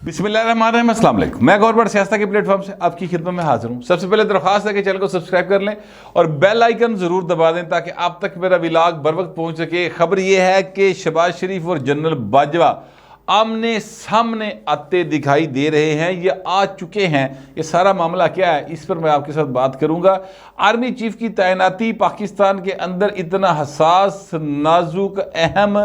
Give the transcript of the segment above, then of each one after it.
बिस्मिल्लाहिर्रहमानिर्रहीम, अस्सलाम वालेकुम। मैं गौरबड़ सियासत के प्लेटफॉर्म से आपकी खिदमत में हाजिर हूँ। सबसे पहले दरख्वास्त है कि चैनल को सब्सक्राइब कर लें और बेल आइकन ज़रूर दबा दें ताकि आप तक मेरा व्लॉग बर वक्त पहुँच सके। खबर यह है कि शहबाज शरीफ और जनरल बाजवा आमने सामने आते दिखाई दे रहे हैं, ये आ चुके हैं। ये सारा मामला क्या है, इस पर मैं आपके साथ बात करूंगा। आर्मी चीफ की तैनाती पाकिस्तान के अंदर इतना हसास, नाजुक, अहम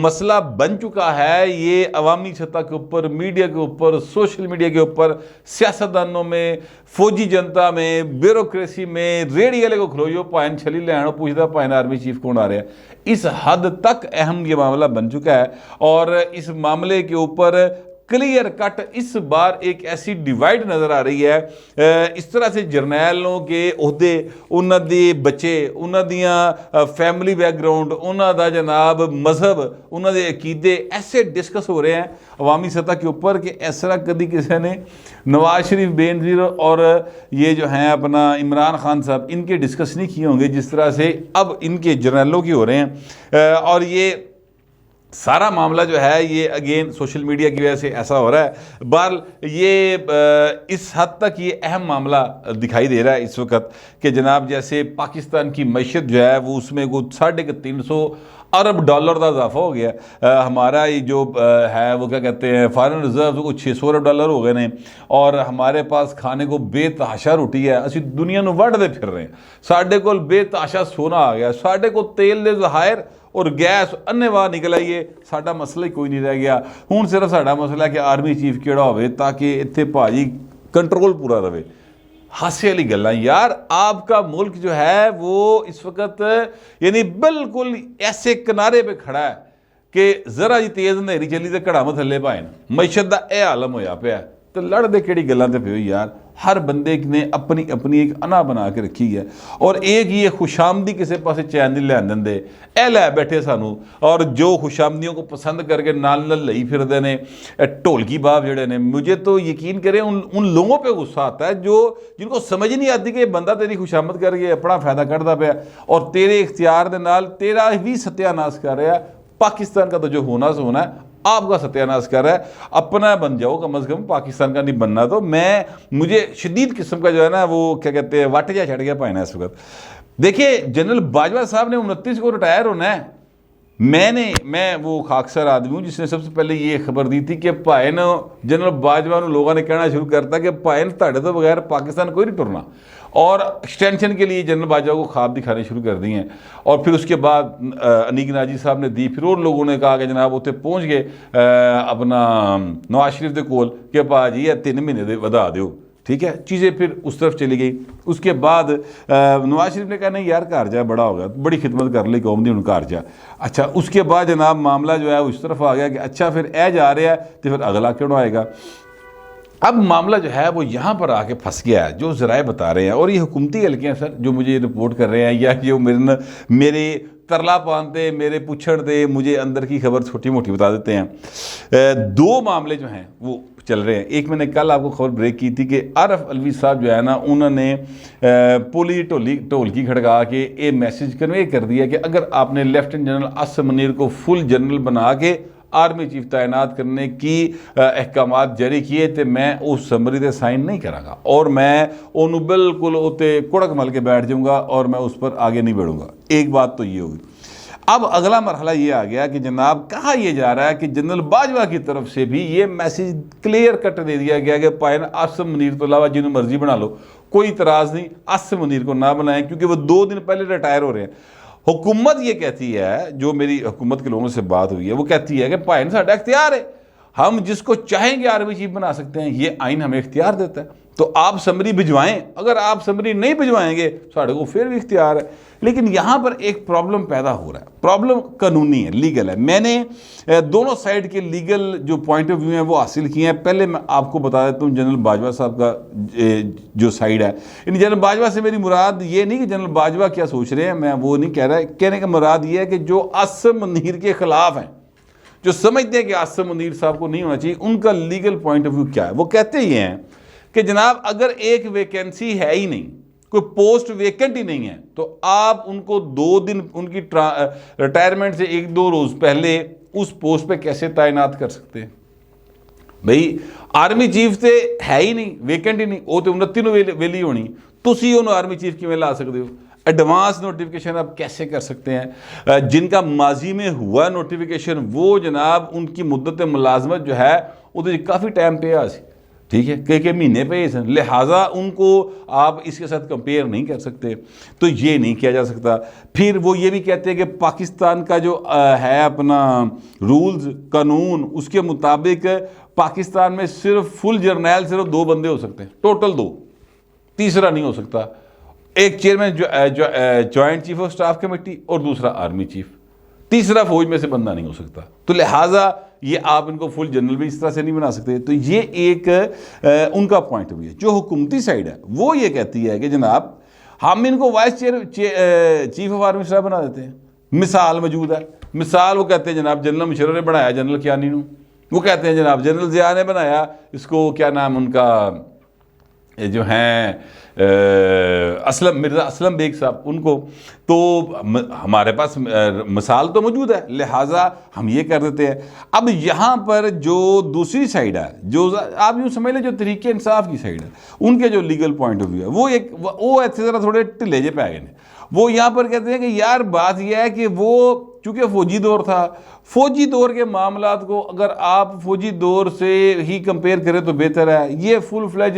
मसला बन चुका है। ये अवामी सतह के ऊपर, मीडिया के ऊपर, सोशल मीडिया के ऊपर, सियासतदानों में, फौजी जनता में, ब्यूरोक्रेसी में, रेड़ी वाले को खलोइयो पाइन छली लैनो पूछता पाइन आर्मी चीफ कौन आ रहा है। इस हद तक अहम ये मामला बन चुका है और इस मामले के ऊपर क्लियर कट इस बार एक ऐसी डिवाइड नज़र आ रही है। इस तरह से जर्नैलों के ओहदे, उन्हां दे बच्चे, उन्हां दियां फैमिली बैकग्राउंड, उन्हां दा जनाब मजहब, उन्हां दे अकीदे ऐसे डिस्कस हो रहे हैं अवामी सतह के ऊपर कि ऐसा कभी किसी ने नवाज शरीफ, बेनज़ीर और ये जो हैं अपना इमरान खान साहब, इनके डिस्कस नहीं किए होंगे जिस तरह से अब इनके जर्नैलों की हो रहे हैं। और ये सारा मामला जो है ये अगेन सोशल मीडिया की वजह से ऐसा हो रहा है। बहरहाल ये इस हद तक ये अहम मामला दिखाई दे रहा है इस वक्त कि जनाब जैसे पाकिस्तान की मईशत जो है वो उसमें वो 350 अरब डॉलर का इजाफा हो गया। हमारा ये जो है वो क्या कहते हैं फॉरेन रिजर्व वो 600 अरब डॉलर हो गए ने और हमारे पास खाने को बेतहाशा रोटी है। असी दुनिया में वढ़ते फिर रहे हैं, साढ़े को बेतहाशा सोना आ गया, साढ़े को तेल दे ज़हायर और गैस अन्नेवाह निकल आई है। साडा मसला ही कोई नहीं रह गया। हुण सिर्फ साडा मसला है कि आर्मी चीफ किहड़ा होवे ताकि इत्थे भाजी कंट्रोल पूरा रहे। हासे वाली गल्लां यार, आपका मुल्क जो है वो इस वक्त यानी बिल्कुल ऐसे किनारे पे खड़ा है कि जरा जी तेज़ अंधेरी चली तो घड़ा में थल्ले पाए ना। मईशत का यह आलम होया पिया तो लड़दे किहड़ी गल्लां ते पियो यार। हर बंदे ने अपनी अपनी एक अना बना के रखी है और एक ये खुशामदी किसी पास चैन नहीं लैन देंदे। ए लै बैठे सानू और जो खुशामदियों को पसंद करके नाल लई फिरदे ने ढोलकी बाब जड़े ने। मुझे तो यकीन करें उन लोगों पे गुस्सा आता है जो जिनको समझ नहीं आती कि बंदा तेरी खुशामद करके अपना फायदा कढ़दा पिया और तेरे इख्तियार दे नाल तेरा भी सत्यानाश कर रहा है। पाकिस्तान का तो जो होना सो होना है, आपका सत्यानाश कर रहा है। अपना बन जाओ कम अज़ कम, पाकिस्तान का नहीं बनना। तो मुझे शदीद किस्म का जो है ना वो क्या कहते हैं वाट जा छड़ गया पाना इस वक्त। देखिए जनरल बाजवा साहब ने 29 को रिटायर होना है। मैं वो खाकसर आदमी हूँ जिसने सबसे पहले ये खबर दी थी कि भाईन जनरल बाजवा लोगों ने कहना शुरू करता कि भाईन ताड़े तो बगैर पाकिस्तान कोई नहीं टुरना और एक्सटेंशन के लिए जनरल बाजवा को ख्वाब दिखाने शुरू कर दिए हैं। और फिर उसके बाद अनीक नाजी साहब ने दी, फिर और लोगों ने कहा कि जनाब उत्ते पहुँच गए अपना नवाज शरीफ के कोल कि भाजी 3 महीने दे वधा दो, ठीक है। चीज़ें फिर उस तरफ चली गई। उसके बाद नवाज शरीफ ने कहा नहीं यार घर जा, बड़ा हो गया, बड़ी खिदमत कर ली कौम दी, हूँ घर जा। अच्छा उसके बाद जनाब मामला जो है उस तरफ आ गया कि अच्छा फिर ए जा रहा है तो फिर अगला क्यों आएगा। अब मामला जो है वो यहाँ पर आके फंस गया है जो ज़राए बता रहे हैं और ये हुकूमती हल्के हैं सर जो मुझे रिपोर्ट कर रहे हैं या जो मेरे तरला पानते, मेरे पुछड़ते, मुझे अंदर की खबर छोटी मोटी बता देते हैं। 2 मामले जो हैं वो चल रहे हैं। एक मैंने कल आपको खबर ब्रेक की थी कि आरफ अलवी साहब जो है ना उन्होंने पुलिस ढोलकी खड़का के ये मैसेज कन्वे कर दिया कि अगर आपने लेफ्टिनेंट जनरल आसिम मुनीर को फुल जनरल बना के आर्मी चीफ तैनात करने की अहकामात जारी किए तो मैं उस समरी से साइन नहीं करांगा और मैं उन्होंने बिल्कुल उते कुड़क मल के बैठ जाऊंगा और मैं उस पर आगे नहीं बढ़ूंगा। एक बात तो ये होगी। अब अगला मरहला ये आ गया कि जनाब कहा यह जा रहा है कि जनरल बाजवा की तरफ से भी ये मैसेज क्लियर कट दे दिया गया कि पाइन आसिम मुनीर तो अलावा जिन्हें मर्जी बना लो, कोई इतराज़ नहीं, आसिम मुनीर को ना बनाएं क्योंकि वो 2 दिन पहले रिटायर हो रहे हैं। हुकूमत ये कहती है, जो मेरी हुकूमत के लोगों से बात हुई है वो कहती है कि भाई साਡਾ इख्तियार है, हम जिसको चाहेंगे आर्मी चीफ बना सकते हैं, ये आइन हमें इख्तियार देता है। तो आप समरी भिजवाएं, अगर आप समरी नहीं भिजवाएंगे साढ़े को फिर भी इख्तियार है। लेकिन यहाँ पर एक प्रॉब्लम पैदा हो रहा है। प्रॉब्लम कानूनी है, लीगल है। मैंने दोनों साइड के लीगल जो पॉइंट ऑफ व्यू हैं वो हासिल किए हैं। पहले मैं आपको बता देता हूँ जनरल बाजवा साहब का जो साइड है। इन जनरल बाजवा से मेरी मुराद ये नहीं कि जनरल बाजवा क्या सोच रहे हैं, मैं वो नहीं कह रहा है। कहने का मुराद ये है कि जो आसिम मुनीर के खिलाफ हैं, जो समझते हैं कि आसिम मुनीर साहब को नहीं होना चाहिए, उनका लीगल पॉइंट ऑफ व्यू क्या है। वो कहते ये हैं कि जनाब अगर एक वैकेंसी है ही नहीं, कोई पोस्ट वेकेंट ही नहीं है, तो आप उनको 2 दिन उनकी रिटायरमेंट से 1-2 रोज़ पहले उस पोस्ट पे कैसे तैनात कर सकते हैं। ਬਈ ਆਰਮੀ ਚੀਫ ਤੇ ਹੈ ਹੀ ਨਹੀਂ, ਵੇਕੈਂਟ ਹੀ ਨਹੀਂ, ਉਹ ਤੇ 29 ਨੂੰ ਵੇਲੀ ਹੋਣੀ, ਤੁਸੀਂ ਉਹਨੂੰ ਆर्मी चीफ ਕਿਵੇਂ ला सकते हो? एडवांस नोटिफिकेशन आप कैसे कर सकते हैं? जिनका माजी में हुआ नोटिफिकेशन वो जनाब उनकी मुद्दत मुलाजमत जो है वो तो काफ़ी टाइम पे आ सी, ठीक है, कई महीने पे ही, लिहाजा उनको आप इसके साथ कंपेयर नहीं कर सकते, तो ये नहीं किया जा सकता। फिर वो ये भी कहते हैं कि पाकिस्तान का जो है अपना रूल्स कानून, उसके मुताबिक पाकिस्तान में सिर्फ फुल जर्नैल सिर्फ 2 बंदे हो सकते हैं, टोटल 2, तीसरा नहीं हो सकता। एक chairman joint chief of staff committee और दूसरा आर्मी चीफ, तीसरा फौज में से बंदा नहीं हो सकता। तो लिहाजा ये आप इनको फुल जनरल भी इस तरह से नहीं बना सकते। तो ये एक उनका पॉइंट ऑफ व्यू है। जो हुकूमती साइड है वो ये कहती है कि जनाब हम इनको vice chief of army staff बना देते हैं। मिसाल मौजूद है, मिसाल वो कहते हैं जनाब जनरल मुशर्रफ ने बनाया जनरल कियानी नू, वो कहते हैं जनाब जनरल ज़िया ने बनाया इसको, क्या नाम उनका जो हैं असलम मिर्ज़ा असलम बेग साहब, उनको। तो हमारे पास मिसाल तो मौजूद है, लिहाजा हम ये कर देते हैं। अब यहाँ पर जो दूसरी साइड है, जो आप यूँ समझ लें जो तरीके इंसाफ की साइड है, उनके जो लीगल पॉइंट ऑफ व्यू है वो ऐसे ज़रा थोड़े ढिले जे पै गए हैं। वो यहाँ पर कहते हैं कि यार बात यह है कि वो चूँकि फ़ौजी दौर था, फ़ौजी दौर के मामलात को अगर आप फ़ौजी दौर से ही कंपेयर करें तो बेहतर है। ये फुल फ्लेज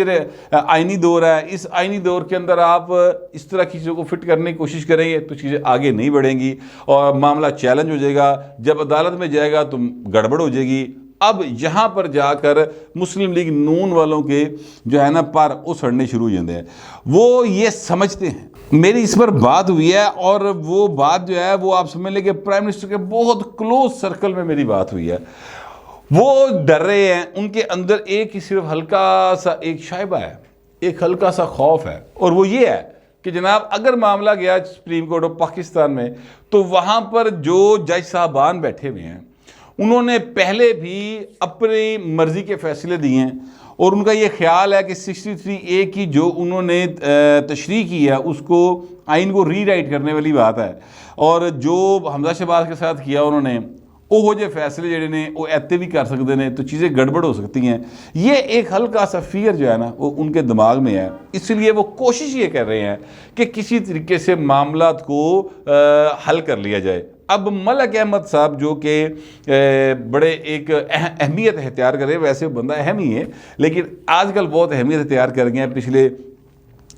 आइनी दौर है, इस आइनी दौर के अंदर आप इस तरह की चीज़ों को फिट करने की कोशिश करेंगे तो चीज़ें आगे नहीं बढ़ेंगी और मामला चैलेंज हो जाएगा। जब अदालत में जाएगा तो गड़बड़ हो जाएगी। अब यहाँ पर जाकर मुस्लिम लीग नून वालों के जो है ना पर उछड़ने शुरू हो जाते हैं। वो ये समझते हैं, मेरी इस पर बात हुई है और वो बात जो है वो आप समझ लें कि प्राइम मिनिस्टर के बहुत क्लोज सर्कल में मेरी बात हुई है। वो डर रहे हैं, उनके अंदर एक ही सिर्फ हल्का सा एक शायबा है, एक हल्का सा खौफ है, और वो ये है कि जनाब अगर मामला गया सुप्रीम कोर्ट ऑफ पाकिस्तान में तो वहाँ पर जो जज साहबान बैठे हुए हैं उन्होंने पहले भी अपनी मर्ज़ी के फैसले दिए हैं और उनका ये ख्याल है कि 63A की जो उन्होंने तशरीह की है उसको आइन को रीराइट करने वाली बात है, और जो हमजा शहबाज के साथ किया उन्होंने वो जो फैसले जड़े ने वो ऐते भी कर सकते हैं, तो चीज़ें गड़बड़ हो सकती हैं। ये एक हल्का सा फियर जो है ना वो उनके दिमाग में है, इसलिए वो कोशिश ये कर रहे हैं कि किसी तरीके से मामलात को हल कर लिया जाए। अब मलक अहमद साहब जो कि बड़े एक अहमियत इख्तियार कर रहे हैं, वैसे बंदा अहम ही है लेकिन आजकल बहुत अहमियत इख्तियार कर गए हैं, पिछले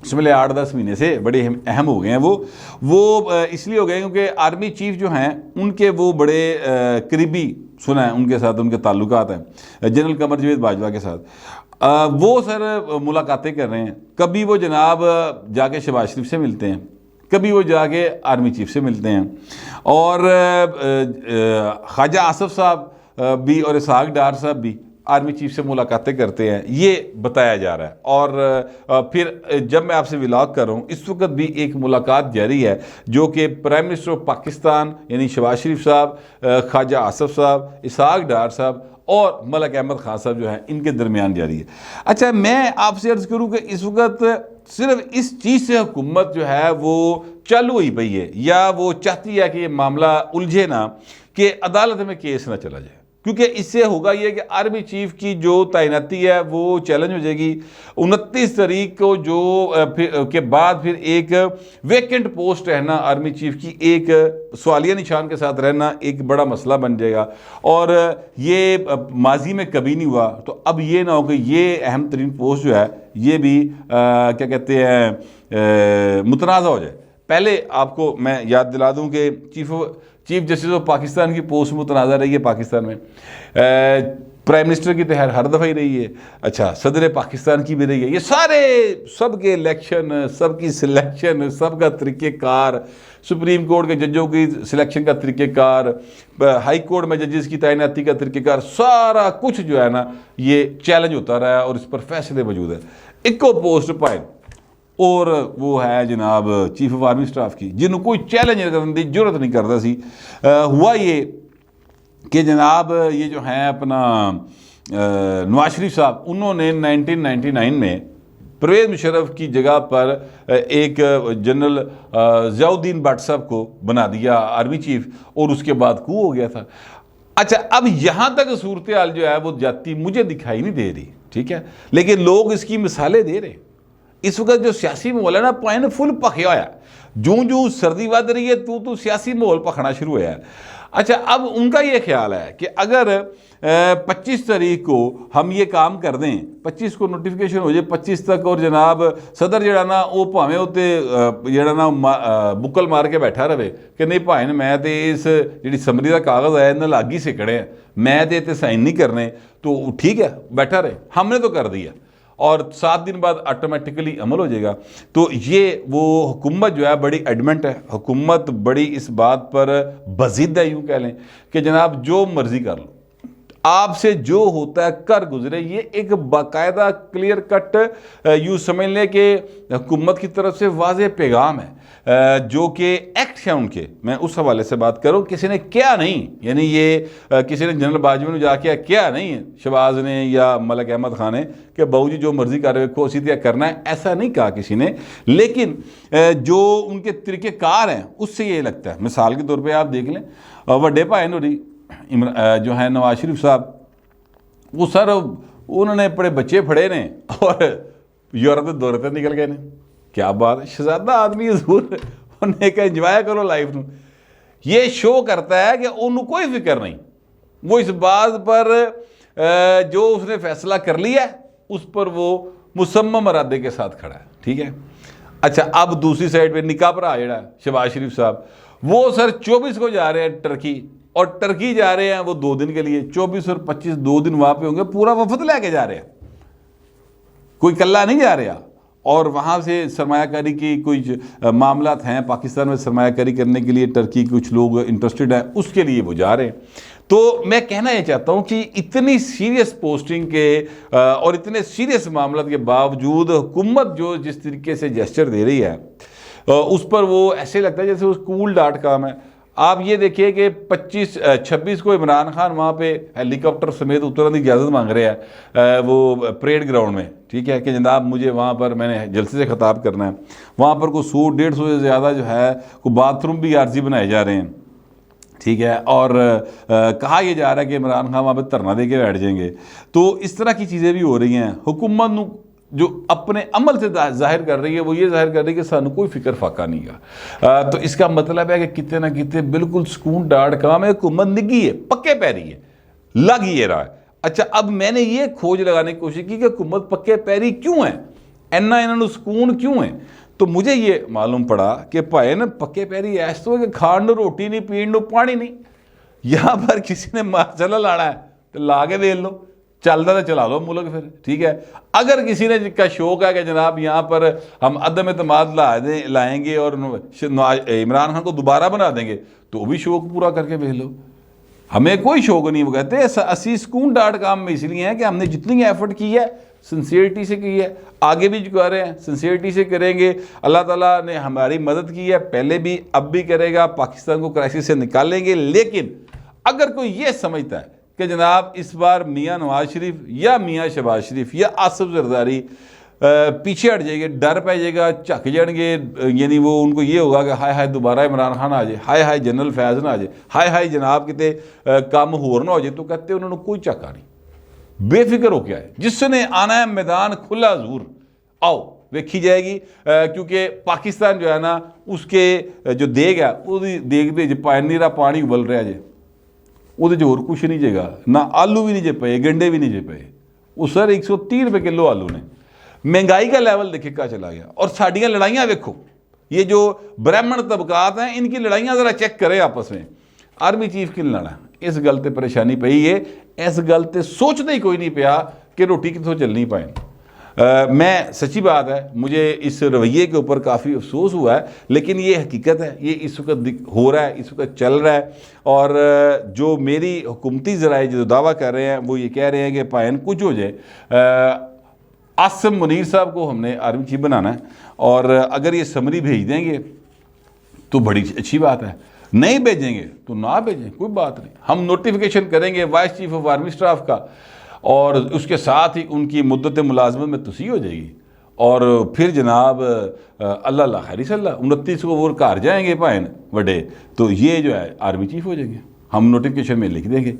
8-10 महीने से बड़े अहम हो गए हैं। वो इसलिए हो गए क्योंकि आर्मी चीफ जो हैं उनके वो बड़े करीबी सुना है उनके साथ उनके ताल्लुकात हैं जनरल कमर जवेद बाजवा के साथ। वो सर मुलाकातें कर रहे हैं, कभी वो जनाब जाके शहबाज शरीफ से मिलते हैं, कभी वो जाके आर्मी चीफ से मिलते हैं, और ख्वाजा आसफ साहब भी और इसहाक डार साहब भी आर्मी चीफ से मुलाकातें करते हैं, ये बताया जा रहा है। और फिर जब मैं आपसे व्लॉग कर रहा हूँ इस वक्त भी एक मुलाकात जारी है जो कि प्राइम मिनिस्टर ऑफ पाकिस्तान यानी शहबाज शरीफ साहब, ख्वाजा आसफ साहब, इसहाक डार साहब और मलक अहमद खान साहब जो हैं इनके दरमियान जारी है। अच्छा, मैं आपसे अर्ज़ करूँ कि इस वक्त सिर्फ इस चीज़ से हुकूमत जो है वो चालू हुई पई है या वो चाहती है कि ये मामला उलझे ना, कि अदालत में केस ना चला जाए, क्योंकि इससे होगा ये कि आर्मी चीफ की जो तैनाती है वो चैलेंज हो जाएगी। 29 तारीख को जो के बाद फिर एक वेकेंट पोस्ट रहना आर्मी चीफ की एक सवालिया निशान के साथ रहना एक बड़ा मसला बन जाएगा, और ये माजी में कभी नहीं हुआ। तो अब ये ना हो कि ये अहम तरीन पोस्ट जो है ये भी क्या कहते हैं मुतनाज़ा हो जाए। पहले आपको मैं याद दिला दूं कि चीफ जस्टिस ऑफ पाकिस्तान की पोस्ट मुतनाज़ा रही है पाकिस्तान में, प्राइम मिनिस्टर की तो हर दफ़ा ही रही है, अच्छा सदर पाकिस्तान की भी रही है। ये सारे सबके इलेक्शन, सबकी सिलेक्शन, सबका तरीक़ेकार, सुप्रीम कोर्ट के जजों की सिलेक्शन का तरीक़ेकार, हाई कोर्ट में जजेस की तैनाती का तरीक़ेकार, सारा कुछ जो है ना ये चैलेंज होता रहा है और इस पर फैसले मौजूद है। इको पोस्ट पाए और वो है जनाब चीफ ऑफ आर्मी स्टाफ की, जिन्होंने कोई चैलेंज करने की जरूरत नहीं करता सी। हुआ ये कि जनाब ये जो हैं अपना नवाज शरीफ साहब, उन्होंने 1999 में परवेज़ मुशर्रफ की जगह पर एक जनरल ज़ियाउद्दीन भट्ट साहब को बना दिया आर्मी चीफ, और उसके बाद कू हो गया था। اچھا اب یہاں تک صورتحال جو ہے وہ جاتی مجھے دکھائی نہیں دے رہی، ٹھیک ہے، لیکن لوگ اس کی مثالیں دے رہے ہیں۔ اس وقت جو سیاسی ماحول ہے نا پائن فل پکیا ہوا ہے، جوں سردی ود رہی ہے تو سیاسی ماحول پکھنا شروع ہوا ہے۔ اچھا اب ان کا یہ خیال ہے کہ اگر 25 تاریخ کو ہم یہ کام کر دیں، 25 کو نوٹیفیکیشن ہو جائے 25 تک، اور جناب صدر جڑا نا وہ پاویں ہوتے جڑا نا بکل مار کے بیٹھا رہے کہ نہیں بھائن میں تے اس جڑی سمری کا کاغذ ہے انہیں لاگی سے کڑے ہیں، میں تے سائن نہیں کرنے، تو ٹھیک ہے بیٹھا رہے، ہم نے تو کر دیا اور 7 دن بعد آٹومیٹکلی عمل ہو جائے گا۔ تو یہ وہ حکومت جو ہے بڑی ایڈمنٹ ہے، حکومت بڑی اس بات پر بضد ہے، یوں کہہ لیں کہ جناب جو مرضی کر لو، آپ سے جو ہوتا ہے کر گزرے۔ یہ ایک باقاعدہ کلیئر کٹ یوں سمجھ لیں کہ حکومت کی طرف سے واضح پیغام ہے، جو کہ ایکٹ ہے ان کے، میں اس حوالے سے بات کروں، کسی نے کیا نہیں، یعنی یہ کسی نے جنرل باجوہ نے جا کے کیا نہیں ہے شہباز نے یا ملک احمد خان نے کہ بہو جی جو مرضی کر رہے ہو اسی طرح کرنا ہے، ایسا نہیں کہا کسی نے، لیکن جو ان کے طریقہ کار ہیں اس سے یہ لگتا ہے۔ مثال کے طور پہ آپ دیکھ لیں وڈے بھائی نوری جو ہیں نواز شریف صاحب، وہ سر انہوں نے بڑے بچے پھڑے نے اور یورپ دورے تے نکل گئے نے، کیا بات ہے، شہزادہ آدمی حضور، انہیں کہ انجوائے کرو لائف نو۔ یہ شو کرتا ہے کہ انہوں کوئی فکر نہیں، وہ اس بات پر جو اس نے فیصلہ کر لیا ہے اس پر وہ مصمم ارادے کے ساتھ کھڑا ہے، ٹھیک ہے۔ اچھا اب دوسری سائڈ پہ نکاح بھرا جڑا شہباز شریف صاحب، وہ سر 24 کو جا رہے ہیں ٹرکی، اور ٹرکی جا رہے ہیں وہ 2 دن کے لیے، 24 اور 25 2 دن وہاں پہ ہوں گے، پورا وفد لے کے جا رہے ہیں، کوئی کلہ نہیں جا رہا، اور وہاں سے سرمایہ کاری کی کچھ معاملات ہیں پاکستان میں سرمایہ کاری کرنے کے لیے، ٹرکی کچھ لوگ انٹرسٹڈ ہیں، اس کے لیے وہ جا رہے ہیں۔ تو میں کہنا یہ چاہتا ہوں کہ اتنی سیریس پوسٹنگ کے اور اتنے سیریس معاملات کے باوجود حکومت جو جس طریقے سے جیسچر دے رہی ہے اس پر وہ ایسے لگتا ہے جیسے وہ cool.com ہے۔ آپ یہ دیکھیے کہ 26 کو عمران خان وہاں پہ ہیلی کاپٹر سمیت اترنے کی اجازت مانگ رہے ہیں وہ پریڈ گراؤنڈ میں، ٹھیک ہے، کہ جناب مجھے وہاں پر میں نے جلسے سے خطاب کرنا ہے، وہاں پر کوئی 100-150 سے زیادہ جو ہے کوئی باتھ روم بھی عارضی بنائے جا رہے ہیں، ٹھیک ہے، اور کہا یہ جا رہا ہے کہ عمران خان وہاں پہ دھرنا دے کے بیٹھ جائیں گے۔ تو اس طرح کی چیزیں بھی ہو رہی ہیں۔ حکومت جو اپنے عمل سے ظاہر کر رہی ہے وہ یہ ظاہر کر رہی ہے کہ سانو کوئی فکر فاقہ نہیں گا، تو اس کا مطلب ہے کہ کتے نہ کتے بالکل سکون.com ہے، حکومت نگی ہے، پکے پیری ہے، لگ یہ رہا ہے۔ اچھا اب میں نے یہ کھوج لگانے کی کوشش کی کہ حکومت پکے پیری کیوں ہے، انہوں سکون کیوں ہے، تو مجھے یہ معلوم پڑا کہ بھائی نا پکے پیری ایس تو ہے کہ کھان نو روٹی نہیں، پین نو پانی نہیں، یہاں پر کسی نے مارچلہ لانا ہے تو لا کے دے لو، چلتا تو چلا لو ملک پھر، ٹھیک ہے۔ اگر کسی نے کا شوق ہے کہ جناب یہاں پر ہم عدم اعتماد لائیں گے اور عمران خان کو دوبارہ بنا دیں گے تو بھی شوق پورا کر کے بھیج لو، ہمیں کوئی شوق نہیں۔ وہ کہتے ہیں اسی سکون.com میں اس لیے ہیں کہ ہم نے جتنی ایفرٹ کی ہے سنسیئرٹی سے کی ہے، آگے بھی جو کر رہے ہیں سنسیئرٹی سے کریں گے، اللہ تعالیٰ نے ہماری مدد کی ہے پہلے بھی اب بھی کرے گا، پاکستان کو کرائسس سے نکالیں گے۔ لیکن اگر کوئی یہ سمجھتا ہے کہ جناب اس بار میاں نواز شریف یا میاں شہباز شریف یا آصف زرداری پیچھے ہٹ جائے گے، ڈر پہ جائے گا، جھک جائیں گے، یعنی وہ ان کو یہ ہوگا کہ ہائے ہائے دوبارہ عمران خان آ جائے، ہائے ہائے جنرل فیض نہ آ جائے، ہائے ہائے جناب کتے کام ہور نہ ہو جائے، تو کہتے ہیں انہوں نے کوئی چکا نہیں، بے فکر ہو کے آئے، جس نے آنا ہے میدان کھلا حضور آؤ، ویکھی جائے گی، کیونکہ پاکستان جو ہے نا اس کے جو دیگ ہے وہ دیگ دے نیرا پانی ابل رہا جائے، وہ جو اور کچھ نہیں جے گا، نہ آلو بھی نہیں جے پے، گنڈے بھی نہیں جے پے، وہ سر 130 روپے کلو آلو نے، مہنگائی کا لیول دیکھے کہاں چلا گیا۔ اور ساڑیاں لڑائیاں دیکھو، یہ جو برہمن طبقات ہیں ان کی لڑائیاں ذرا چیک کرے آپس میں، آرمی چیف کی لڑا اس گل تے پریشانی پئی ہے، اس گل تے سوچنا ہی کوئی نہیں پیا کہ روٹی کتوں چلنی پائیں۔ میں سچی بات ہے مجھے اس رویے کے اوپر کافی افسوس ہوا ہے، لیکن یہ حقیقت ہے، یہ اس وقت ہو رہا ہے، اس وقت چل رہا ہے۔ اور جو میری حکومتی ذرائع جو دعویٰ کر رہے ہیں وہ یہ کہہ رہے ہیں کہ پائن کچھ ہو جائے، عاصم منیر صاحب کو ہم نے آرمی چیف بنانا ہے، اور اگر یہ سمری بھیج دیں گے تو بڑی اچھی بات ہے، نہیں بھیجیں گے تو نہ بھیجیں، کوئی بات نہیں، ہم نوٹیفیکیشن کریں گے vice chief of army staff کا، اور اس کے ساتھ ہی ان کی مدت ملازمت میں توسیع ہو جائے گی، اور پھر جناب اللہ اللہ خیری صلی اللہ 29 کو وہ گھر جائیں گے پائن وڈے، تو یہ جو ہے آرمی چیف ہو جائیں گے۔ ہم نوٹیفکیشن میں لکھ دیں گے۔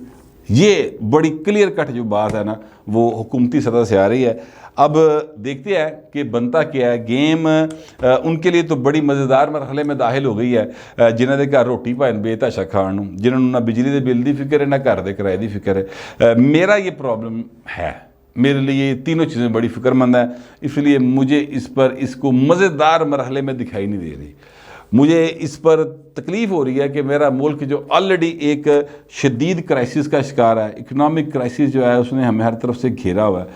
یہ بڑی کلیئر کٹ جو بات ہے نا وہ حکومتی سطح سے آ رہی ہے۔ اب دیکھتے ہیں کہ بنتا کیا ہے۔ گیم ان کے لیے تو بڑی مزیدار مرحلے میں داخل ہو گئی ہے، جنہوں نے گھر روٹی پائن بے تاشا کھان، جنہوں نے نہ بجلی دے بل دی فکر ہے نہ گھر دے کرائے دی فکر ہے۔ میرا یہ پرابلم ہے، میرے لیے یہ تینوں چیزیں بڑی فکر مند ہیں، اس لیے مجھے اس کو مزیدار مرحلے میں دکھائی نہیں دے رہی۔ مجھے اس پر تکلیف ہو رہی ہے کہ میرا ملک جو آلریڈی ایک شدید کرائسس کا شکار ہے، اکنامک کرائسس جو ہے اس نے ہمیں ہر طرف سے گھیرا ہوا ہے،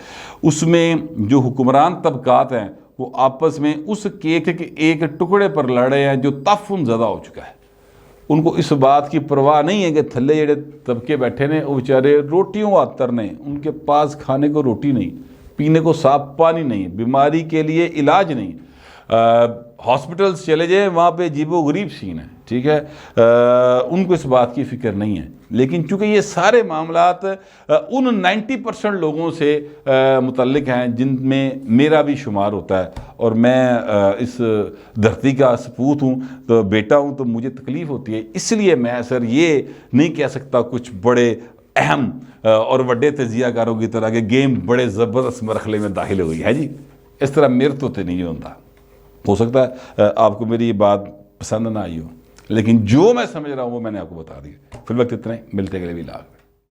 اس میں جو حکمران طبقات ہیں وہ آپس میں اس کیک کے ایک ٹکڑے پر لڑے ہیں جو تعفن زدہ ہو چکا ہے۔ ان کو اس بات کی پرواہ نہیں ہے کہ تھلے جڑے طبقے بیٹھے نے وہ بیچارے روٹیوں آتر نے، ان کے پاس کھانے کو روٹی نہیں، پینے کو صاف پانی نہیں، بیماری کے لیے علاج نہیں، ہاسپٹلز چلے جائیں وہاں پہ عجیب و غریب سین ہے، ٹھیک ہے، ان کو اس بات کی فکر نہیں ہے۔ لیکن چونکہ یہ سارے معاملات ان 90% لوگوں سے متعلق ہیں جن میں میرا بھی شمار ہوتا ہے، اور میں اس دھرتی کا سپوت ہوں، تو بیٹا ہوں، تو مجھے تکلیف ہوتی ہے۔ اس لیے میں سر یہ نہیں کہہ سکتا کچھ بڑے اہم اور بڑے تجزیہ کاروں کی طرح کہ گیم بڑے زبردست مرحلے میں داخل ہو گئی ہے جی، اس طرح میرے تو نہیں ہوتا۔ ہو سکتا ہے آپ کو میری یہ بات پسند نہ آئی ہو، لیکن جو میں سمجھ رہا ہوں وہ میں نے آپ کو بتا دی۔ فی الوقت اتنا ہی، ملتے اگلے ولاگ میں۔